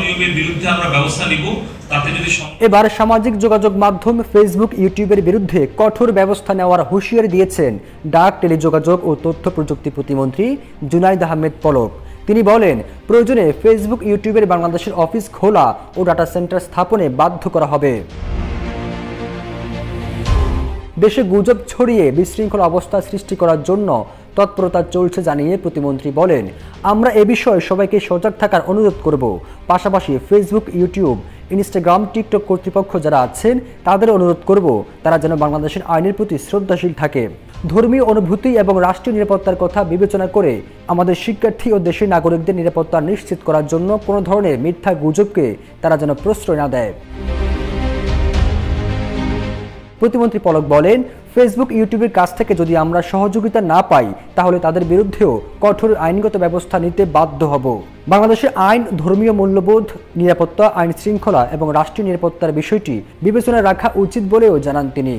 নিয়মের বিরুদ্ধে আমরা ব্যবস্থা নিব। তাতে যদি এবার সামাজিক যোগাযোগ মাধ্যম ফেসবুক, ইউটিউবের বিরুদ্ধে কঠোর ব্যবস্থা নেওয়ার হুঁশিয়ারি দিয়েছেন ডাক, টেলিযোগাযোগ ও তথ্য প্রযুক্তি প্রতিমন্ত্রী জুনাইদ আহমেদ পলক। তিনি বলেন, প্রয়োজনে ফেসবুক, ইউটিউবের বাংলাদেশের অফিস খোলা ও ডাটা সেন্টার স্থাপনে বাধ্য করা হবে। দেশে গুজব ছড়িয়ে বিশৃঙ্খল অবস্থা সৃষ্টি করার জন্য তৎপরতা চলছে জানিয়ে প্রতিমন্ত্রী বলেন, আমরা এ বিষয়ে সবাইকে সজাগ থাকার অনুরোধ করব। পাশাপাশি ফেসবুক, ইউটিউব, ইনস্টাগ্রাম, টিকটক কর্তৃপক্ষ যারা আছেন তাদের অনুরোধ করব তারা যেন বাংলাদেশের আইনের প্রতি শ্রদ্ধাশীল থাকে। ধর্মীয় অনুভূতি এবং রাষ্ট্রীয় নিরাপত্তার কথা বিবেচনা করে আমাদের শিক্ষার্থী ও দেশের নাগরিকদের নিরাপত্তা নিশ্চিত করার জন্য কোনো ধরনের মিথ্যা গুজবকে তারা যেন প্রশ্রয় না দেয়। প্রতিমন্ত্রী পলক বলেন, ফেসবুক, ইউটিউবের কাছ থেকে যদি আমরা সহযোগিতা না পাই তাহলে তাদের বিরুদ্ধেও কঠোর আইনগত ব্যবস্থা নিতে বাধ্য হব। বাংলাদেশের আইন, ধর্মীয় মূল্যবোধ, নিরাপত্তা, আইন শৃঙ্খলা এবং রাষ্ট্রীয় নিরাপত্তার বিষয়টি বিবেচনায় রাখা উচিত বলেও জানান তিনি।